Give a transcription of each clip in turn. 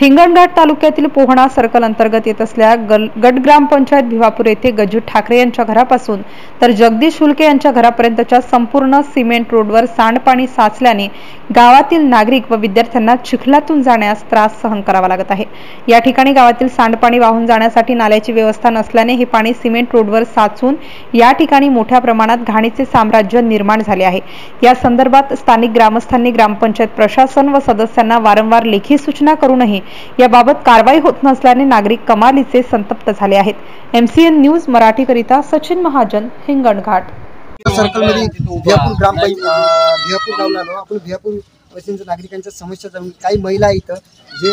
हिंगणघाट तालुक्यातील पोहणा सर्कल अंतर्गत येत असलेल्या गट ग्रामपंचायत भिवापूर येथे गज्जू ठाकरे यांच्या घरापासून तर जगदीश हुलके यांच्या घरापर्यंतच्या संपूर्ण सिमेंट रोडवर सांडपाणी साचल्याने गावातील नागरिक व विद्यार्थ्यांना चिखलातून जाण्यास त्रास सहन करावा लागत आहे। या ठिकाणी गावातील सांडपाणी वाहून जाण्यासाठी नाल्याची व्यवस्था नसल्याने हे पाणी सिमेंट रोडवर साचून या ठिकाणी मोठ्या प्रमाणात घाणीचे साम्राज्य निर्माण झाले आहे। या संदर्भात स्थानिक ग्रामस्थांनी ग्रामपंचायत प्रशासन व सदस्यांना वारंवार लेखी सूचना करूनही याबाबत कारवाई होत नसल्याने नागरिक कमालीचे संतप्त झाले आहेत। MCN न्यूज मराठी करिता सचिन महाजन, हिंगणघाट। सर्कल मध्ये भिवापूर ग्रामपंचायत भिवापूर गावला आलो आपण। भिवापूर वस्तीच्या नागरिकांच्या समस्या जाणून काही महिला इथं जे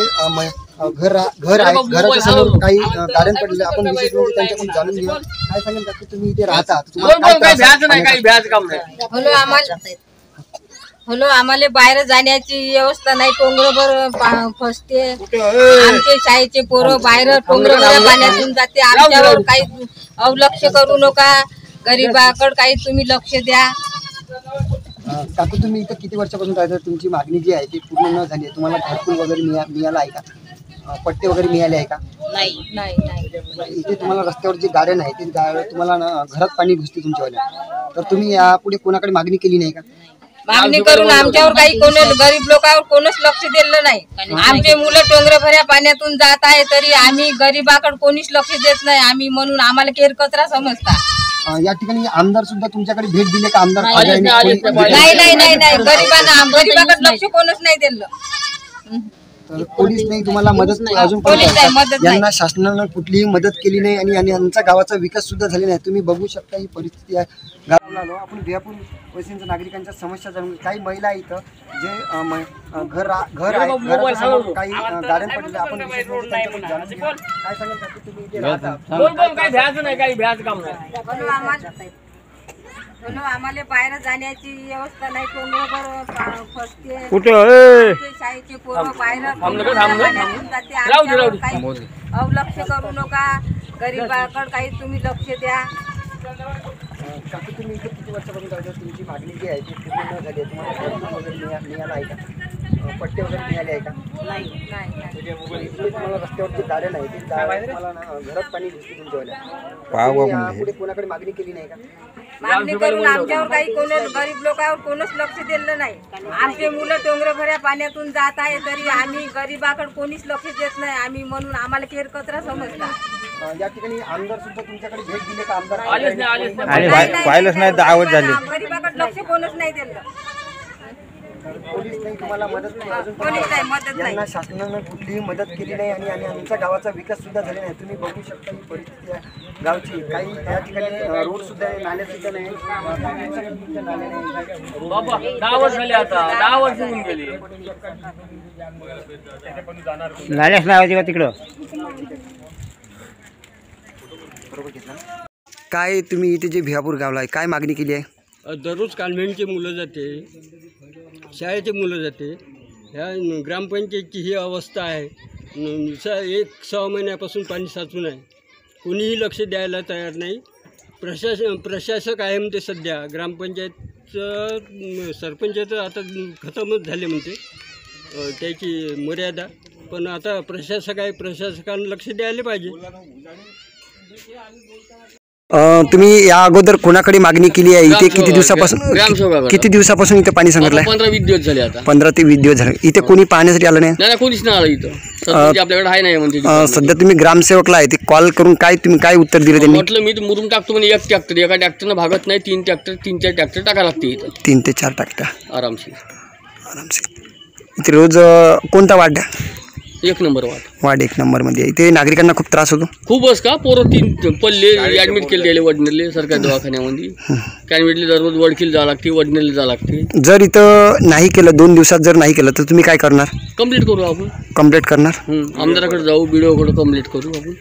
घर आहे, घराच्या समोर काही गार्डन पडले, आपण विशेष म्हणजे त्यांच्याकडून जाणून घेऊ। काय सांगेल का तुम्ही इथे राहता, तुम्हाला काय व्याज नाही, काही व्याज काम नाही? हॅलो, आम्हाला बाहेर जाण्याची व्यवस्था नाही, टोंगरभर फसते। आमचे शाळेचे पोरं बाहेर टोंगरभर पाण्यातून जाते। आमच्यावर काही अवलक्ष करू नका, गरीबाकडे काही तुम्ही लक्ष द्या। काकू, तुम्ही इथं किती वर्षापासून राहता? तुमची मागणी जी आहे ती पूर्ण न झाली, तुम्हाला घरकुल वगैरे मिळाला आहे का? पट्टे वगैरे मिळाले आहे का? नाही। इथे तुम्हाला रस्त्यावर जे गार्डन आहे ते तुम्हाला घरात पाणी घुसते तुमच्यावाल्या, तर तुम्ही यापुढे कोणाकडे मागणी केली नाही का? मागणी करून आमच्यावर काही कोणी गरीब लोकांवर कोणच लक्ष दिलं नाही। आमचे मुलं टोंगरे भऱ्या पाण्यातून जात आहे तरी आम्ही गरीबाकडे कोणीच लक्ष देत नाही। आम्ही म्हणून आम्हाला केर कचरा समजता। या ठिकाणी आमदार सुद्धा तुमच्याकडे भेट दिले का? आमदार नाही, गरीबाकडे लक्ष कोणच नाही दिलं। तर पोलीस नाही तुम्हाला मदत अजून यांना शासनानं कुठलीही मदत केली नाही आणि यांचा गावाचा विकास सुद्धा झाला नाही। तुम्ही बघू शकता ही परिस्थिती आहे। गावाला आलो आपण भिवापूर वस्तीच्या नागरिकांच्या समस्या जाणून काही महिला इथं जे घर आहे, घराच्या समोर काही गार्डन पडले, आपण विशेष म्हणजे त्यांच्याकडून जाणून घेऊ। काय सांगेल का तुम्ही इथे राहता? काही व्याज नाही, काही व्याज काम नाही। आम्हाला बाहेर जाण्याची व्यवस्था नाही, टोंगरभर फसते। शाळेचे पोरं बाहेर पाण्यातून जाते। आमच्यावर काही अवलक्ष करू नका, गरीबाकडे काही तुम्ही लक्ष द्या। काकू, तुम्ही इथे किती वर्षापासून राहता? तुमची मागणी जी आहे ती पूर्ण न झाली, तुम्हाला घरकुल वगैरे मिळाला आहे का? पट्टे वगैरे मिळाले आहे का? नाही। तुम्हाला रस्त्यावर जे गार्डन आहे ते तुम्हाला घरात पाणी घुसते तुमच्यावाल्या, पुढे कोणाकडे मागणी केली नाही का? मागणी करून आमच्यावर काही कोणी गरीब लोकांवर कोणच लक्ष दिलं नाही। आमचे मुलं टोंगरे भऱ्या पाण्यातून जात आहे तरी आम्ही गरीबाकडे कोणीच लक्ष देत नाही। आम्ही म्हणून आम्हाला केर कचरा समजता। या ठिकाणी आमदार सुद्धा तुमच्याकडे भेट दिले का? आमदार पाहिलंच नाही, दावत झाली। गरीबाकडे लक्ष कोणच नाही दिलं। पोलीस नाही तुम्हाला मदत नाही अजून, मदत नाही। यांना शासनानं कुठलीही मदत केली नाही आणि आमच्या गावाचा विकास सुद्धा झाला नाही। तुम्ही बघू शकता ही परिस्थिती आहे गावची। काही या ठिकाणी रोड सुद्धा नाही, नाले सुद्धा नाही। 10 वर्ष झाले, आता 10 वर्ष होऊन गेली। नाल्याच नाही होती तिकडं। काय तुम्ही इथे जे भिवापूर गावला आहे काय मागणी केली आहे? दररोज कॉन्व्हेंटचे मुलं जाते, शाळेचे मुलं जाते। ह्या ग्रामपंचायतची ही अवस्था आहे। 1-6 महिन्यापासून पाणी साचून आहे, कोणीही लक्ष द्यायला तयार नाही। प्रशासक आहे म्हणते सध्या, ग्रामपंचायतचं सरपंच तर आता खतमच झाले म्हणते त्याची मर्यादा, पण आता प्रशासक आहे, प्रशासकानं लक्ष द्यायला पाहिजे। तुम्ही या अगोदर कोणाकडे मागणी केली आहे? इथे किती दिवसापासून इथे पाणी सांगितलं? 15-20 दिवस झाले आता। 15 ते 20 दिवस झाले। इथे कोणी पाहण्यासाठी आलं नाही? नाही, कोणीच नाही आलं इथं। आपल्याकडे आहे नाही म्हणते। सध्या तुम्ही ग्रामसेवकला आहे ते कॉल करून तुम्ही काय उत्तर दिले त्यांनी? म्हटलं मी मुरुम टाकतो म्हणजे एक ट्रॅक्टर, एका ट्रॅक्टरनं भागत नाही, 3-4 ट्रॅक्टर टाका लागते इथं। 3 ते 4 ट्रॅक्टर आरामशीर। इथे रोज कोणता वार्ड? 1 नंबर वार्ड 1 नंबरमध्ये। इथे नागरिकांना खूप त्रास होतो? खूपच का, पोरं 3 पल्ले ॲडमिट केले गेले वडनेरले सरकारी दवाखान्यामध्ये। कॅनवेटले दररोज वडकीला जावं लागते, वडनेरला जावं लागते। जर इथं नाही केलं, 2 दिवसात जर नाही केलं तर तुम्ही काय करणार? कंप्लीट करू आपण। कंप्लीट करणार? आमदाराकडे जाऊ, BDOकडे कंप्लीट करू आपण।